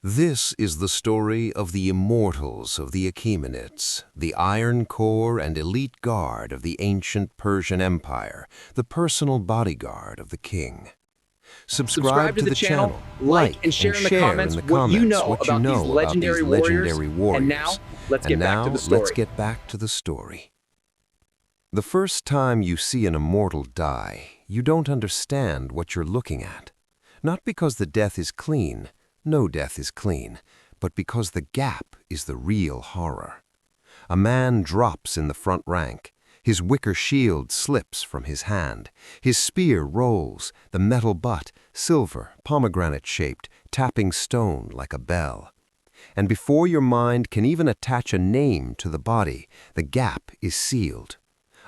This is the story of the Immortals of the Achaemenids, the iron core and elite guard of the ancient Persian Empire, the personal bodyguard of the king. Subscribe to the channel, like and share in the comments what you know about these legendary warriors. And now, let's get back to the story. The first time you see an immortal die, you don't understand what you're looking at. Not because the death is clean. No death is clean, but because the gap is the real horror. A man drops in the front rank. His wicker shield slips from his hand. His spear rolls, the metal butt, silver, pomegranate-shaped, tapping stone like a bell. And before your mind can even attach a name to the body, the gap is sealed.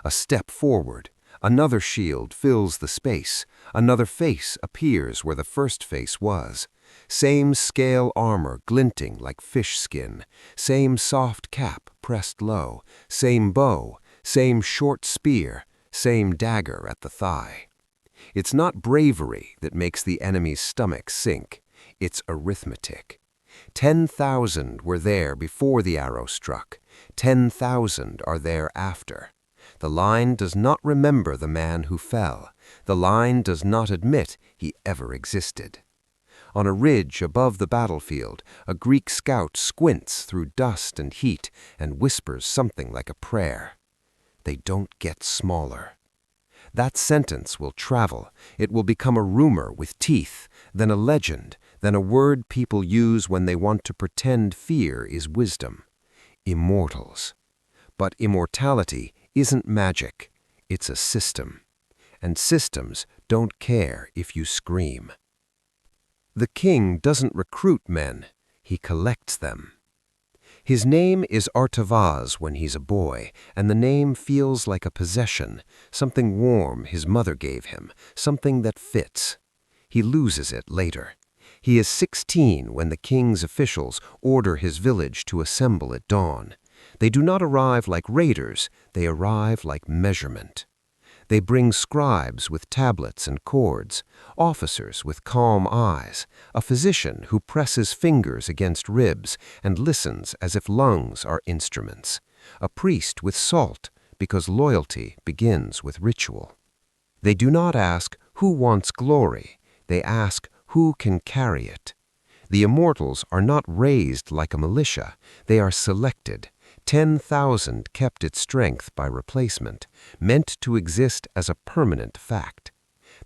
A step forward. Another shield fills the space. Another face appears where the first face was. Same scale armor glinting like fish skin, same soft cap pressed low, same bow, same short spear, same dagger at the thigh. It's not bravery that makes the enemy's stomach sink, it's arithmetic. 10,000 were there before the arrow struck, 10,000 are there after. The line does not remember the man who fell, the line does not admit he ever existed. On a ridge above the battlefield, a Greek scout squints through dust and heat and whispers something like a prayer. They don't get smaller. That sentence will travel. It will become a rumor with teeth, then a legend, then a word people use when they want to pretend fear is wisdom. Immortals. But immortality isn't magic. It's a system. And systems don't care if you scream. The king doesn't recruit men, he collects them. His name is Artavaz when he's a boy, and the name feels like a possession, something warm his mother gave him, something that fits. He loses it later. He is 16 when the king's officials order his village to assemble at dawn. They do not arrive like raiders, they arrive like measurement. They bring scribes with tablets and cords, officers with calm eyes, a physician who presses fingers against ribs and listens as if lungs are instruments, a priest with salt because loyalty begins with ritual. They do not ask who wants glory, they ask who can carry it. The immortals are not raised like a militia, they are selected. 10,000 kept its strength by replacement, meant to exist as a permanent fact.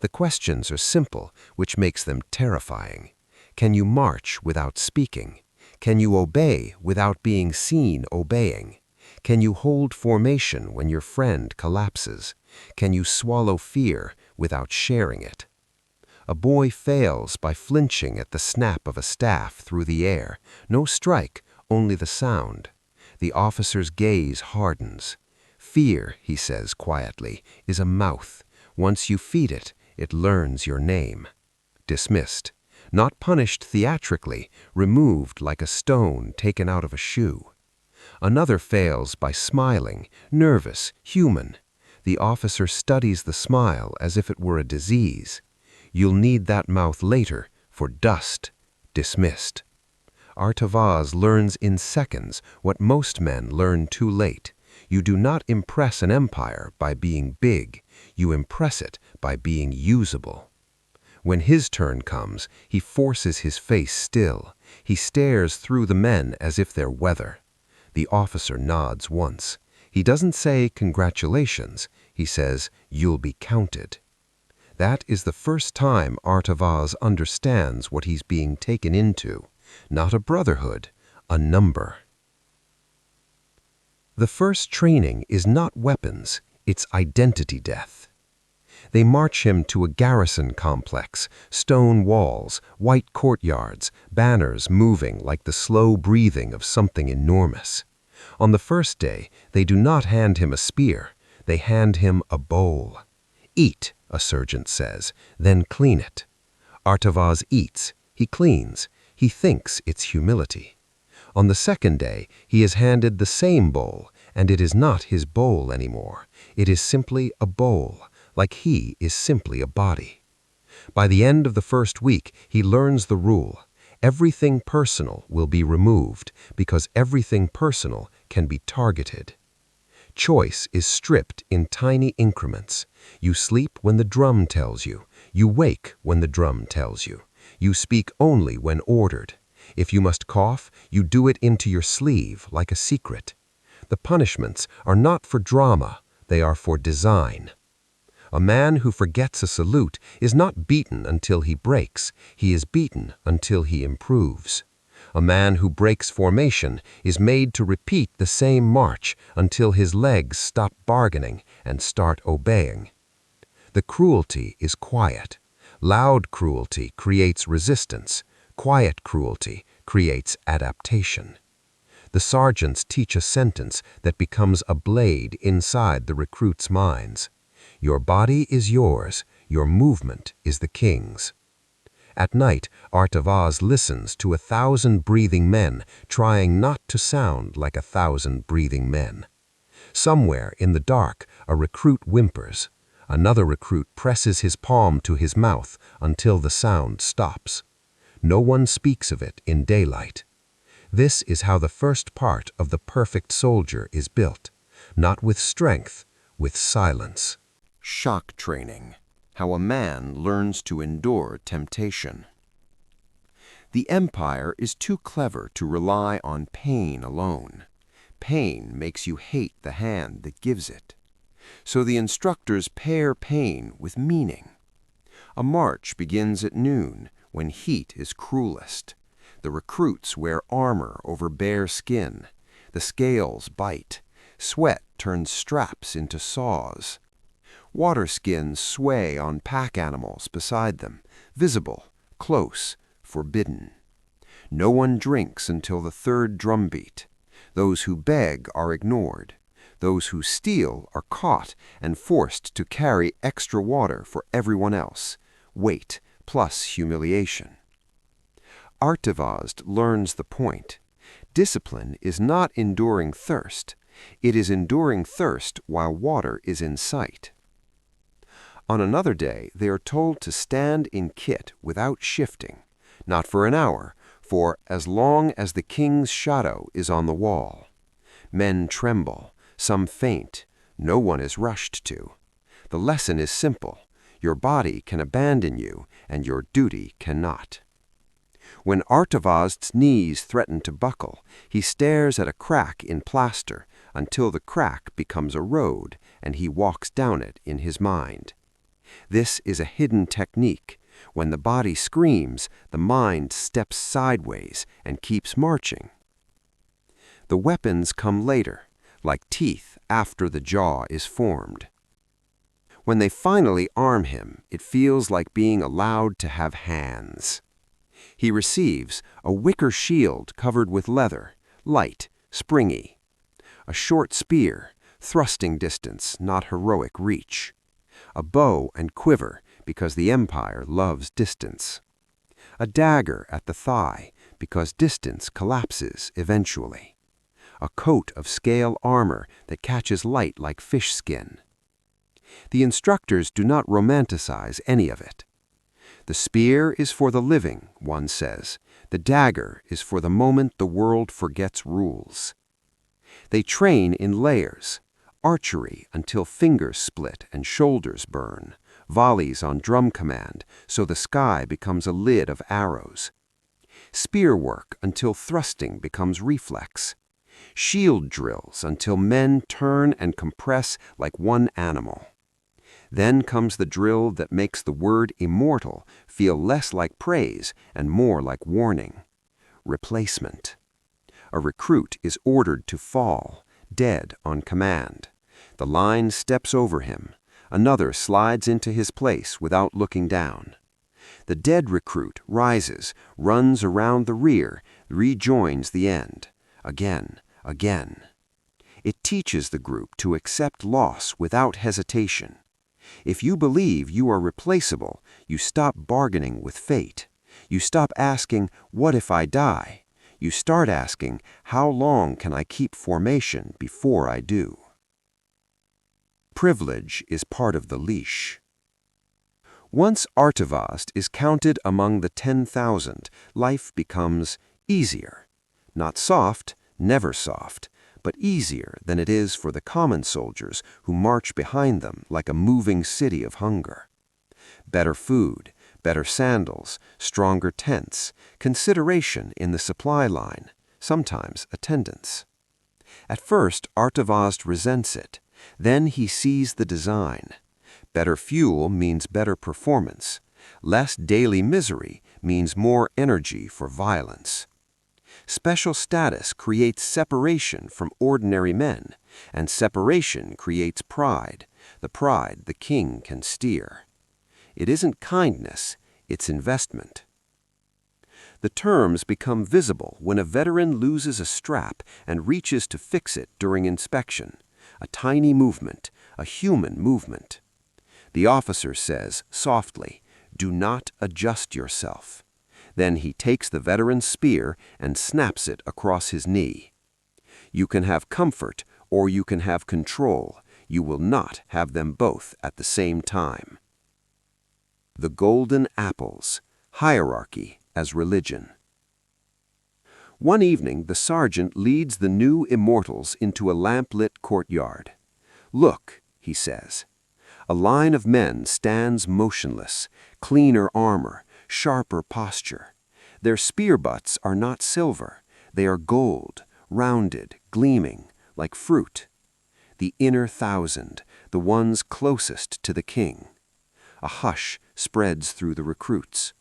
The questions are simple, which makes them terrifying. Can you march without speaking? Can you obey without being seen obeying? Can you hold formation when your friend collapses? Can you swallow fear without sharing it? A boy fails by flinching at the snap of a staff through the air. No strike, only the sound. The officer's gaze hardens. Fear, he says quietly, is a mouth. Once you feed it, it learns your name. Dismissed. Not punished theatrically, removed like a stone taken out of a shoe. Another fails by smiling, nervous, human. The officer studies the smile as if it were a disease. You'll need that mouth later for dust. Dismissed. Artavaz learns in seconds what most men learn too late. You do not impress an empire by being big. You impress it by being usable. When his turn comes, he forces his face still. He stares through the men as if they're weather. The officer nods once. He doesn't say congratulations. He says, you'll be counted. That is the first time Artavaz understands what he's being taken into. Not a brotherhood, a number. The first training is not weapons, it's identity death. They march him to a garrison complex, stone walls, white courtyards, banners moving like the slow breathing of something enormous. On the first day, they do not hand him a spear, they hand him a bowl. Eat, a sergeant says, then clean it. Artavaz eats, he cleans. He thinks it's humility. On the second day, he is handed the same bowl, and it is not his bowl anymore. It is simply a bowl, like he is simply a body. By the end of the first week, he learns the rule. Everything personal will be removed because everything personal can be targeted. Choice is stripped in tiny increments. You sleep when the drum tells you. You wake when the drum tells you. You speak only when ordered. If you must cough, you do it into your sleeve like a secret. The punishments are not for drama, they are for design. A man who forgets a salute is not beaten until he breaks, he is beaten until he improves. A man who breaks formation is made to repeat the same march until his legs stop bargaining and start obeying. The cruelty is quiet. Loud cruelty creates resistance. Quiet cruelty creates adaptation. The sergeants teach a sentence that becomes a blade inside the recruits' minds. Your body is yours, your movement is the king's. At night, Artavaz listens to 1,000 breathing men trying not to sound like 1,000 breathing men. Somewhere in the dark, a recruit whimpers. Another recruit presses his palm to his mouth until the sound stops. No one speaks of it in daylight. This is how the first part of the perfect soldier is built, not with strength, with silence. Shock training. How a man learns to endure temptation. The empire is too clever to rely on pain alone. Pain makes you hate the hand that gives it. So the instructors pair pain with meaning. A march begins at noon, when heat is cruelest. The recruits wear armor over bare skin. The scales bite. Sweat turns straps into saws. Water skins sway on pack animals beside them, visible, close, forbidden. No one drinks until the third drumbeat. Those who beg are ignored. Those who steal are caught and forced to carry extra water for everyone else. Weight plus humiliation. Artavaz learns the point. Discipline is not enduring thirst. It is enduring thirst while water is in sight. On another day, they are told to stand in kit without shifting, not for an hour, for as long as the king's shadow is on the wall. Men tremble, some faint, no one is rushed to. The lesson is simple. Your body can abandon you, and your duty cannot. When Artavaz's knees threaten to buckle, he stares at a crack in plaster until the crack becomes a road, and he walks down it in his mind. This is a hidden technique. When the body screams, the mind steps sideways and keeps marching. The weapons come later, like teeth after the jaw is formed. When they finally arm him, it feels like being allowed to have hands. He receives a wicker shield covered with leather, light, springy. A short spear, thrusting distance, not heroic reach. A bow and quiver, because the empire loves distance. A dagger at the thigh, because distance collapses eventually. A coat of scale armor that catches light like fish skin. The instructors do not romanticize any of it. The spear is for the living, one says. The dagger is for the moment the world forgets rules. They train in layers. Archery until fingers split and shoulders burn. Volleys on drum command, so the sky becomes a lid of arrows. Spear work until thrusting becomes reflex. Shield drills until men turn and compress like one animal. Then comes the drill that makes the word immortal feel less like praise and more like warning. Replacement. A recruit is ordered to fall, dead on command. The line steps over him. Another slides into his place without looking down. The dead recruit rises, runs around the rear, rejoins the end. Again, again. It teaches the group to accept loss without hesitation. If you believe you are replaceable, you stop bargaining with fate. You stop asking, "What if I die?" You start asking, "How long can I keep formation before I do?" Privilege is part of the leash. Once Artavast is counted among the 10,000, life becomes easier. Not soft, never soft, but easier than it is for the common soldiers who march behind them like a moving city of hunger. Better food, better sandals, stronger tents, consideration in the supply line, sometimes attendance. At first, Artavast resents it. Then he sees the design. Better fuel means better performance. Less daily misery means more energy for violence. Special status creates separation from ordinary men, and separation creates pride, the pride the king can steer. It isn't kindness, it's investment. The terms become visible when a veteran loses a strap and reaches to fix it during inspection. A tiny movement, a human movement. The officer says, softly, "Do not adjust yourself." Then he takes the veteran's spear and snaps it across his knee. You can have comfort or you can have control. You will not have them both at the same time. The Golden Apples, Hierarchy as Religion. One evening, the sergeant leads the new Immortals into a lamplit courtyard. "Look," he says. A line of men stands motionless, cleaner armor, sharper posture. Their spear butts are not silver, they are gold, rounded, gleaming, like fruit. The inner 1,000, the ones closest to the king. A hush spreads through the recruits.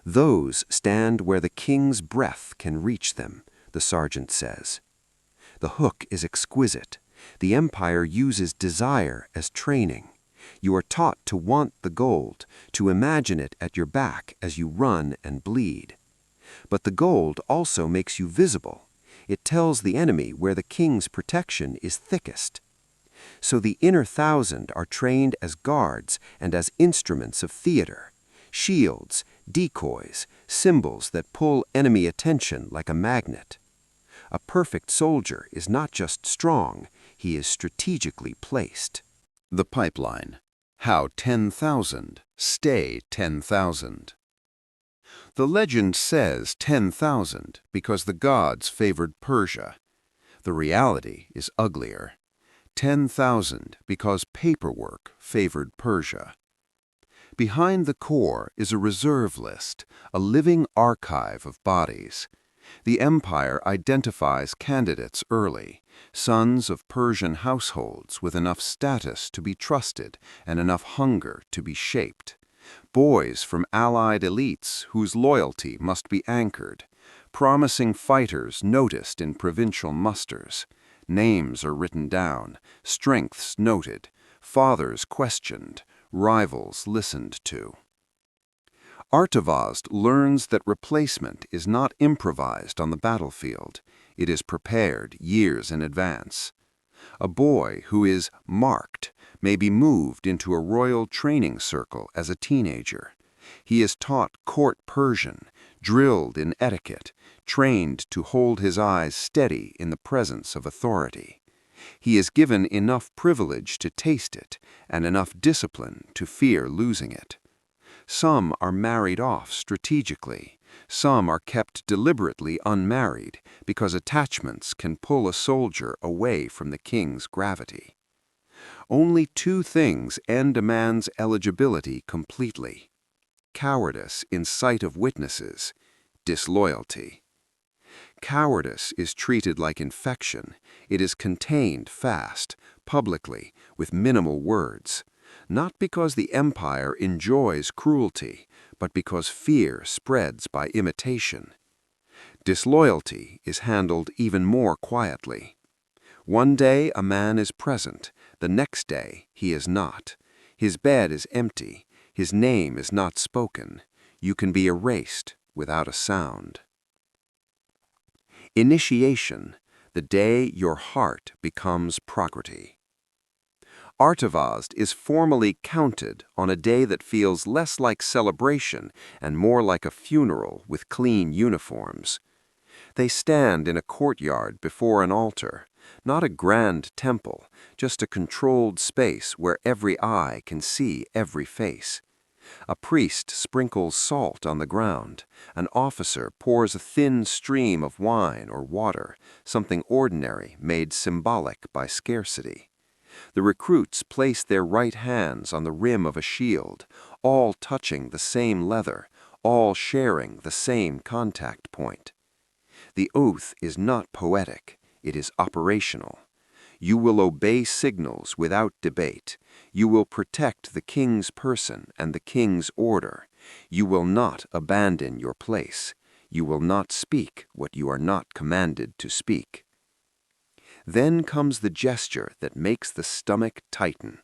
Those stand where the king's breath can reach them, the sergeant says. The hook is exquisite. The empire uses desire as training. You are taught to want the gold, to imagine it at your back as you run and bleed. But the gold also makes you visible. It tells the enemy where the king's protection is thickest. So the inner 1,000 are trained as guards and as instruments of theater. Shields, decoys, symbols that pull enemy attention like a magnet. A perfect soldier is not just strong, he is strategically placed. The pipeline. How 10,000 stay 10,000. The legend says 10,000 because the gods favored Persia. The reality is uglier. 10,000 because paperwork favored Persia. Behind the core is a reserve list, a living archive of bodies. The empire identifies candidates early, sons of Persian households with enough status to be trusted and enough hunger to be shaped. Boys from allied elites whose loyalty must be anchored. Promising fighters noticed in provincial musters. Names are written down, strengths noted, fathers questioned, rivals listened to. Artavast learns that replacement is not improvised on the battlefield. It is prepared years in advance. A boy who is marked may be moved into a royal training circle as a teenager. He is taught court Persian, drilled in etiquette, trained to hold his eyes steady in the presence of authority. He is given enough privilege to taste it and enough discipline to fear losing it. Some are married off strategically. Some are kept deliberately unmarried because attachments can pull a soldier away from the king's gravity. Only two things end a man's eligibility completely: cowardice in sight of witnesses, disloyalty. Cowardice is treated like infection. It is contained fast, publicly, with minimal words. Not because the empire enjoys cruelty, but because fear spreads by imitation. Disloyalty is handled even more quietly. One day a man is present, the next day he is not. His bed is empty, his name is not spoken. You can be erased without a sound. Initiation, the day your heart becomes Prakriti. Artavast is formally counted on a day that feels less like celebration and more like a funeral with clean uniforms. They stand in a courtyard before an altar, not a grand temple, just a controlled space where every eye can see every face. A priest sprinkles salt on the ground. An officer pours a thin stream of wine or water, something ordinary made symbolic by scarcity. The recruits place their right hands on the rim of a shield, all touching the same leather, all sharing the same contact point. The oath is not poetic, it is operational. You will obey signals without debate. You will protect the king's person and the king's order. You will not abandon your place. You will not speak what you are not commanded to speak. Then comes the gesture that makes the stomach tighten.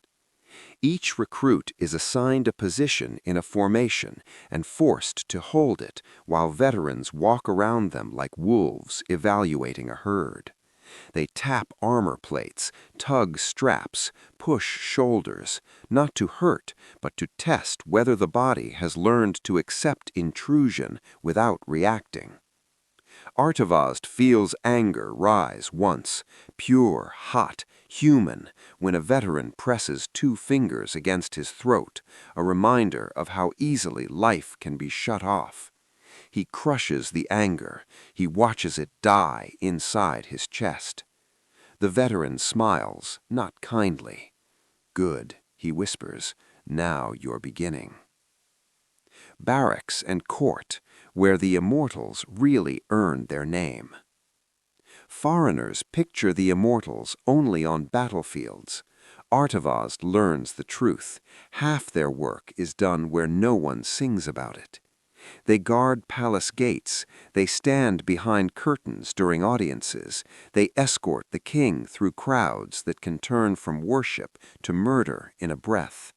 Each recruit is assigned a position in a formation and forced to hold it while veterans walk around them like wolves evaluating a herd. They tap armor plates, tug straps, push shoulders, not to hurt, but to test whether the body has learned to accept intrusion without reacting. Artavasd feels anger rise once, pure, hot, human, when a veteran presses 2 fingers against his throat, a reminder of how easily life can be shut off. He crushes the anger. He watches it die inside his chest. The veteran smiles, not kindly. "Good," he whispers, "now you're beginning." Barracks and court, where the Immortals really earned their name. Foreigners picture the Immortals only on battlefields. Artavasd learns the truth. Half their work is done where no one sings about it. They guard palace gates. They stand behind curtains during audiences. They escort the king through crowds that can turn from worship to murder in a breath.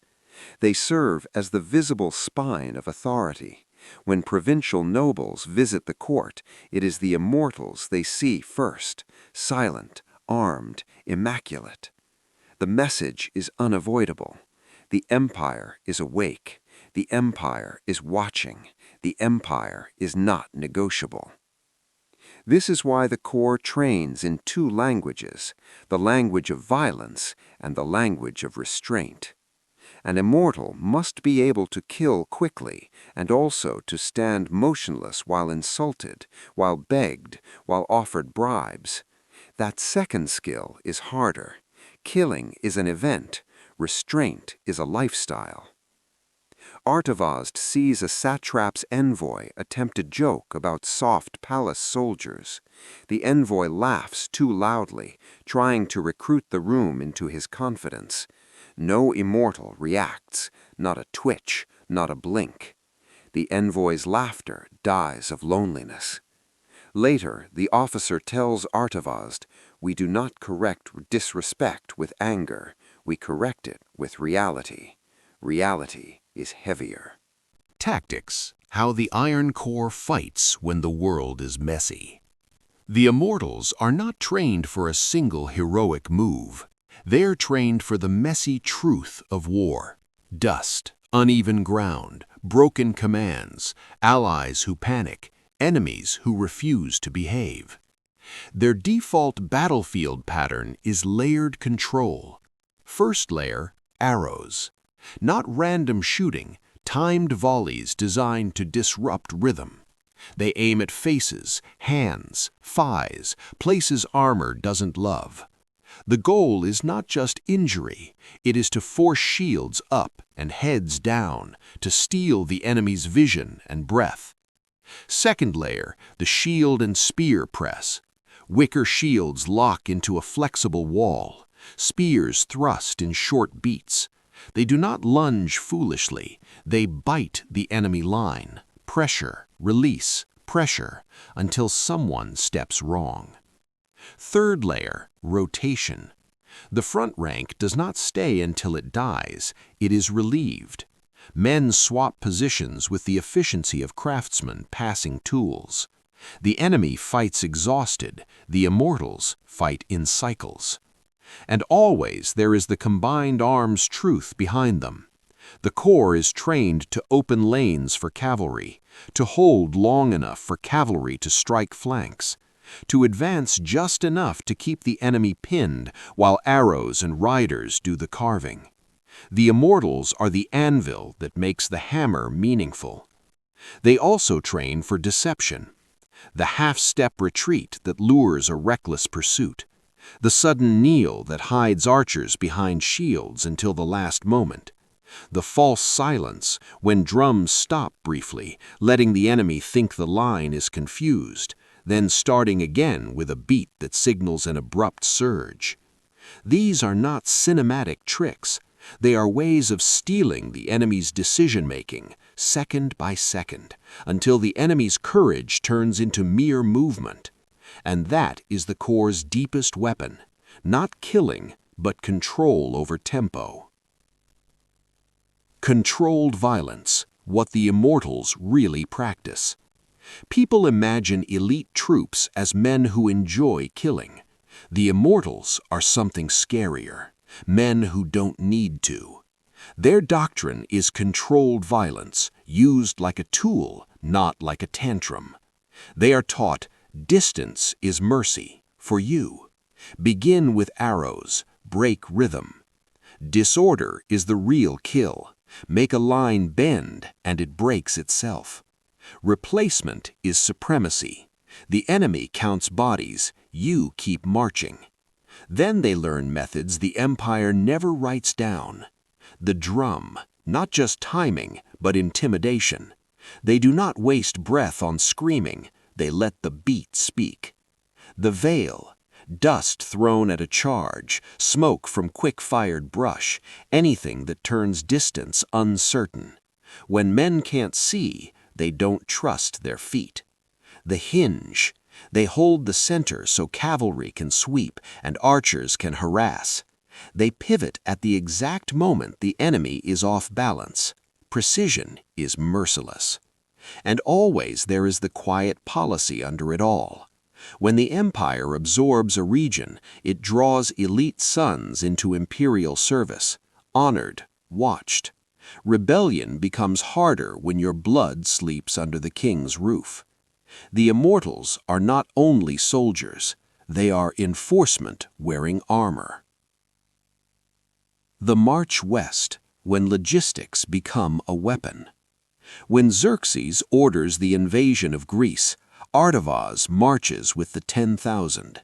They serve as the visible spine of authority. When provincial nobles visit the court, it is the Immortals they see first, silent, armed, immaculate. The message is unavoidable. The empire is awake. The empire is watching. The empire is not negotiable. This is why the Corps trains in 2 languages, the language of violence and the language of restraint. An Immortal must be able to kill quickly and also to stand motionless while insulted, while begged, while offered bribes. That second skill is harder. Killing is an event. Restraint is a lifestyle. Artavasd sees a satrap's envoy attempt a joke about soft palace soldiers. The envoy laughs too loudly, trying to recruit the room into his confidence. No Immortal reacts, not a twitch, not a blink. The envoy's laughter dies of loneliness. Later, the officer tells Artavasd, "We do not correct disrespect with anger. We correct it with reality. Reality is heavier." Tactics: how the Iron Corps fights when the world is messy. The Immortals are not trained for a single heroic move. They're trained for the messy truth of war. Dust, uneven ground, broken commands, allies who panic, enemies who refuse to behave. Their default battlefield pattern is layered control. First layer, arrows. Not random shooting, timed volleys designed to disrupt rhythm. They aim at faces, hands, thighs, places armor doesn't love. The goal is not just injury, it is to force shields up and heads down, to steal the enemy's vision and breath. Second layer, the shield and spear press. Wicker shields lock into a flexible wall. Spears thrust in short beats. They do not lunge foolishly, they bite the enemy line. Pressure, release, pressure, until someone steps wrong. Third layer, rotation. The front rank does not stay until it dies, it is relieved. Men swap positions with the efficiency of craftsmen passing tools. The enemy fights exhausted, the Immortals fight in cycles. And always there is the combined arms truth behind them. The Corps is trained to open lanes for cavalry, to hold long enough for cavalry to strike flanks, to advance just enough to keep the enemy pinned while arrows and riders do the carving. The Immortals are the anvil that makes the hammer meaningful. They also train for deception, the half-step retreat that lures a reckless pursuit, the sudden kneel that hides archers behind shields until the last moment, the false silence when drums stop briefly, letting the enemy think the line is confused, then starting again with a beat that signals an abrupt surge. These are not cinematic tricks. They are ways of stealing the enemy's decision-making, second by second, until the enemy's courage turns into mere movement. And that is the Corps' deepest weapon, not killing, but control over tempo. Controlled violence, what the Immortals really practice. People imagine elite troops as men who enjoy killing. The Immortals are something scarier, men who don't need to. Their doctrine is controlled violence, used like a tool, not like a tantrum. They are taught, distance is mercy, for you. Begin with arrows, break rhythm. Disorder is the real kill. Make a line bend, and it breaks itself. Replacement is supremacy. The enemy counts bodies, you keep marching. Then they learn methods the Empire never writes down. The drum, not just timing, but intimidation. They do not waste breath on screaming, they let the beat speak. The veil, dust thrown at a charge, smoke from quick-fired brush, anything that turns distance uncertain. When men can't see, they don't trust their feet. The hinge, they hold the center so cavalry can sweep and archers can harass. They pivot at the exact moment the enemy is off balance. Precision is merciless. And always there is the quiet policy under it all. When the Empire absorbs a region, it draws elite sons into imperial service, honored, watched. Rebellion becomes harder when your blood sleeps under the king's roof. The Immortals are not only soldiers, they are enforcement wearing armor. The march west, when logistics become a weapon. When Xerxes orders the invasion of Greece, Artavas marches with the 10,000.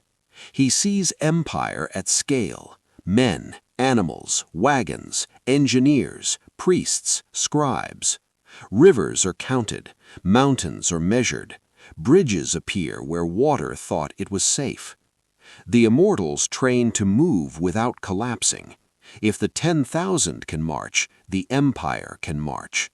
He sees empire at scale, men, animals, wagons, engineers, priests, scribes. Rivers are counted, mountains are measured, bridges appear where water thought it was safe. The Immortals train to move without collapsing. If the 10,000 can march, the empire can march.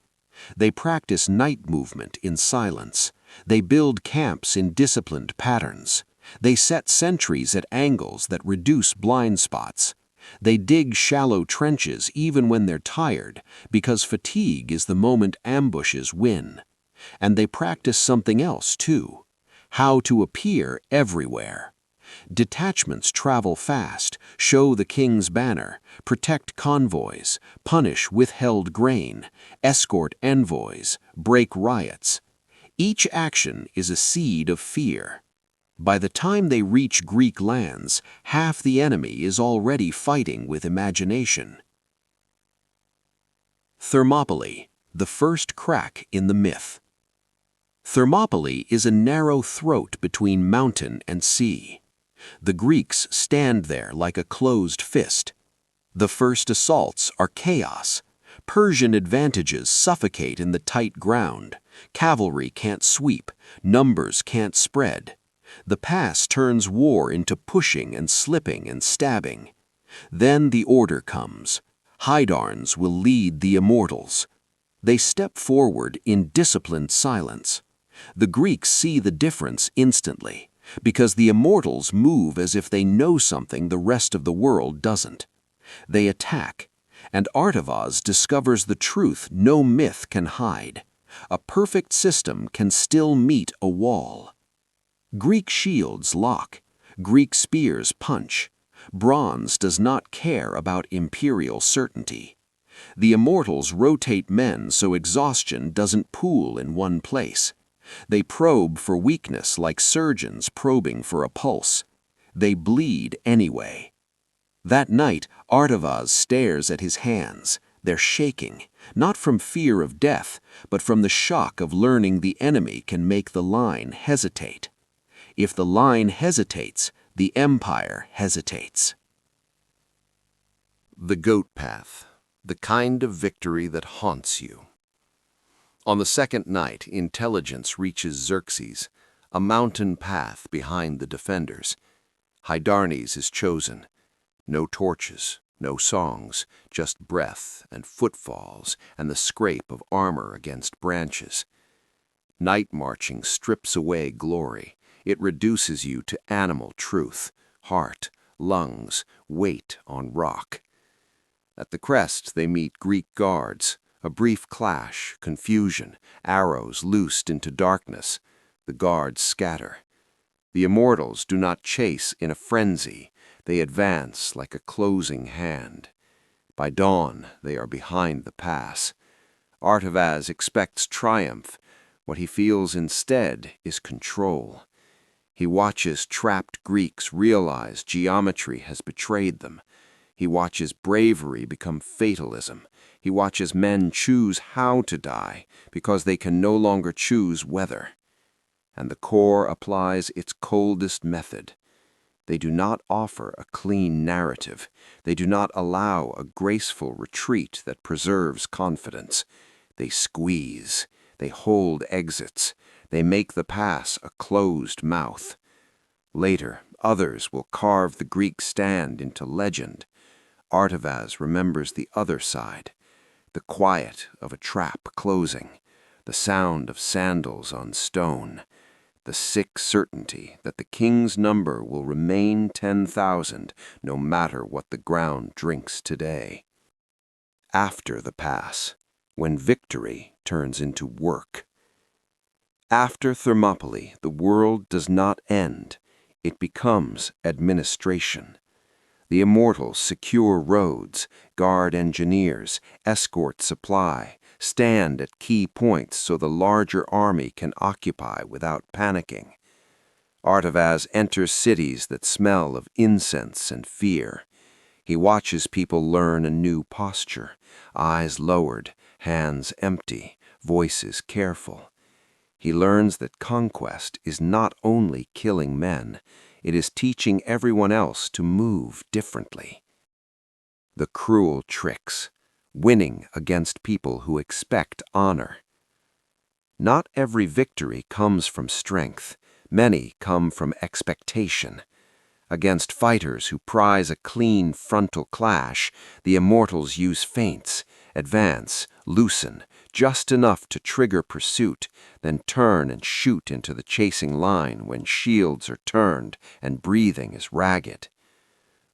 They practice night movement in silence. They build camps in disciplined patterns. They set sentries at angles that reduce blind spots. They dig shallow trenches even when they're tired, because fatigue is the moment ambushes win. And they practice something else too, how to appear everywhere. Detachments travel fast, show the king's banner, protect convoys, punish withheld grain, escort envoys, break riots. Each action is a seed of fear. By the time they reach Greek lands, half the enemy is already fighting with imagination. Thermopylae, the first crack in the myth. Thermopylae is a narrow throat between mountain and sea. The Greeks stand there like a closed fist. The first assaults are chaos. Persian advantages suffocate in the tight ground. Cavalry can't sweep, numbers can't spread. The pass turns war into pushing and slipping and stabbing. Then the order comes. Hydarnes will lead the Immortals. They step forward in disciplined silence. The Greeks see the difference instantly, because the Immortals move as if they know something the rest of the world doesn't. They attack, and Artavas discovers the truth no myth can hide. A perfect system can still meet a wall. Greek shields lock, Greek spears punch. Bronze does not care about imperial certainty. The Immortals rotate men so exhaustion doesn't pool in one place. They probe for weakness like surgeons probing for a pulse. They bleed anyway. That night, Artavaz stares at his hands. They're shaking, not from fear of death, but from the shock of learning the enemy can make the line hesitate. If the line hesitates, the empire hesitates. The goat path, the kind of victory that haunts you. On the second night, intelligence reaches Xerxes, a mountain path behind the defenders. Hydarnes is chosen. No torches, no songs, just breath and footfalls and the scrape of armor against branches. Night marching strips away glory. It reduces you to animal truth, heart, lungs, weight on rock. At the crest they meet Greek guards. A brief clash, confusion, arrows loosed into darkness. The guards scatter. The Immortals do not chase in a frenzy. They advance like a closing hand. By dawn, they are behind the pass. Artavaz expects triumph. What he feels instead is control. He watches trapped Greeks realize geometry has betrayed them. He watches bravery become fatalism. He watches men choose how to die because they can no longer choose whether. And the core applies its coldest method. They do not offer a clean narrative. They do not allow a graceful retreat that preserves confidence. They squeeze. They hold exits. They make the pass a closed mouth. Later, others will carve the Greek stand into legend. Artavaz remembers the other side, the quiet of a trap closing, the sound of sandals on stone, the sick certainty that the king's number will remain 10,000 no matter what the ground drinks today. After the pass, when victory turns into work. After Thermopylae, the world does not end. It becomes administration. The Immortals secure roads, guard engineers, escort supply, stand at key points so the larger army can occupy without panicking. Artavaz enters cities that smell of incense and fear. He watches people learn a new posture, eyes lowered, hands empty, voices careful. He learns that conquest is not only killing men, it is teaching everyone else to move differently. The cruel tricks, winning against people who expect honor. Not every victory comes from strength. Many come from expectation. Against fighters who prize a clean frontal clash, the Immortals use feints, advance, loosen, just enough to trigger pursuit, then turn and shoot into the chasing line when shields are turned and breathing is ragged.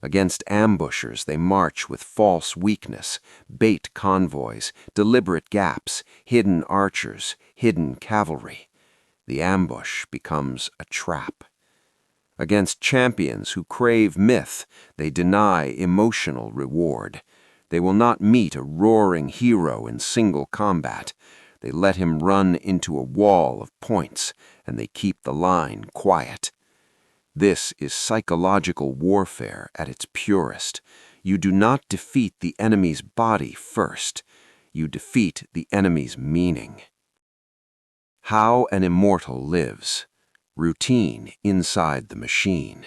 Against ambushers they march with false weakness, bait convoys, deliberate gaps, hidden archers, hidden cavalry. The ambush becomes a trap. Against champions who crave myth, they deny emotional reward. They will not meet a roaring hero in single combat. They let him run into a wall of points, and they keep the line quiet. This is psychological warfare at its purest. You do not defeat the enemy's body first. You defeat the enemy's meaning. How an Immortal lives. Routine inside the machine.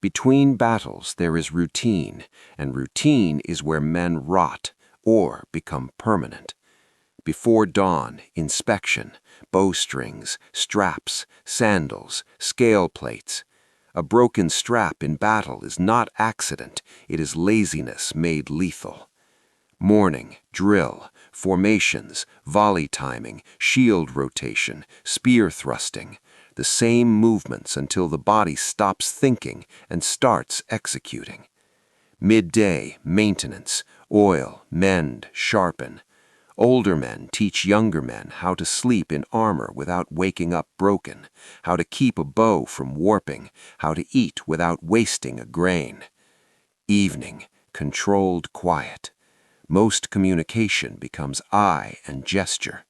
Between battles there is routine, and routine is where men rot or become permanent. Before dawn, inspection, bowstrings, straps, sandals, scale plates. A broken strap in battle is not accident, it is laziness made lethal. Morning, drill, formations, volley timing, shield rotation, spear thrusting. The same movements until the body stops thinking and starts executing. Midday, maintenance, oil, mend, sharpen. Older men teach younger men how to sleep in armor without waking up broken, how to keep a bow from warping, how to eat without wasting a grain. Evening, controlled quiet. Most communication becomes eye and gesture.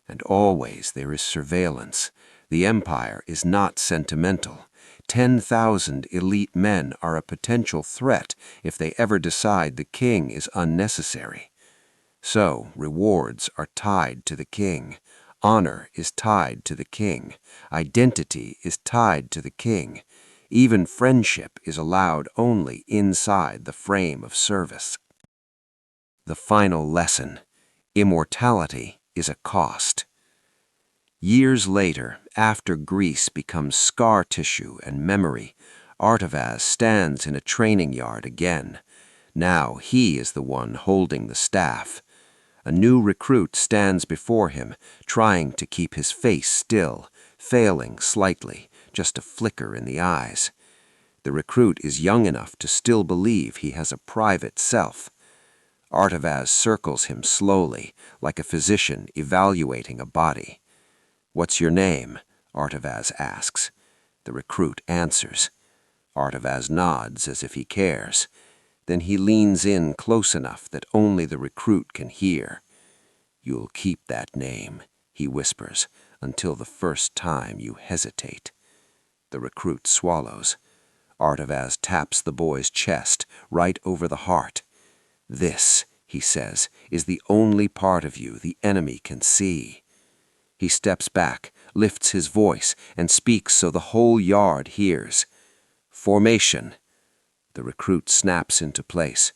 And always there is surveillance. The empire is not sentimental. 10,000 elite men are a potential threat if they ever decide the king is unnecessary. So, rewards are tied to the king. Honor is tied to the king. Identity is tied to the king. Even friendship is allowed only inside the frame of service. The final lesson: immortality is a cost. Years later, after Greece becomes scar tissue and memory, Artavaz stands in a training yard again. Now he is the one holding the staff. A new recruit stands before him, trying to keep his face still, failing slightly, just a flicker in the eyes. The recruit is young enough to still believe he has a private self. Artavaz circles him slowly, like a physician evaluating a body. "What's your name?" Artavaz asks. The recruit answers. Artavaz nods as if he cares. Then he leans in close enough that only the recruit can hear. "You'll keep that name," he whispers, "until the first time you hesitate." The recruit swallows. Artavaz taps the boy's chest, right over the heart. "This," he says, "is the only part of you the enemy can see." He steps back, lifts his voice, and speaks so the whole yard hears. "Formation." The recruit snaps into place.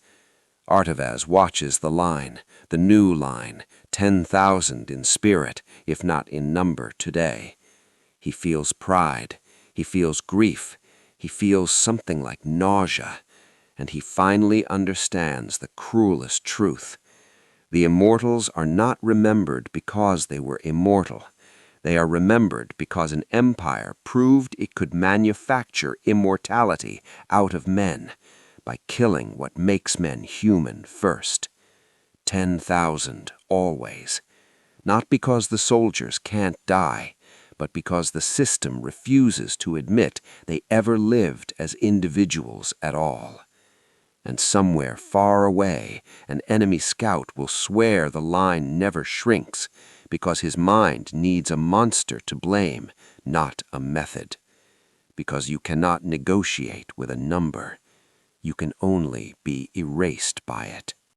Artavaz watches the line, the new line, 10,000 in spirit, if not in number today. He feels pride, he feels grief, he feels something like nausea, and he finally understands the cruelest truth. The immortals are not remembered because they were immortal. They are remembered because an empire proved it could manufacture immortality out of men by killing what makes men human first. 10,000 always. Not because the soldiers can't die, but because the system refuses to admit they ever lived as individuals at all. And somewhere far away, an enemy scout will swear the line never shrinks because his mind needs a monster to blame, not a method. Because you cannot negotiate with a number. You can only be erased by it.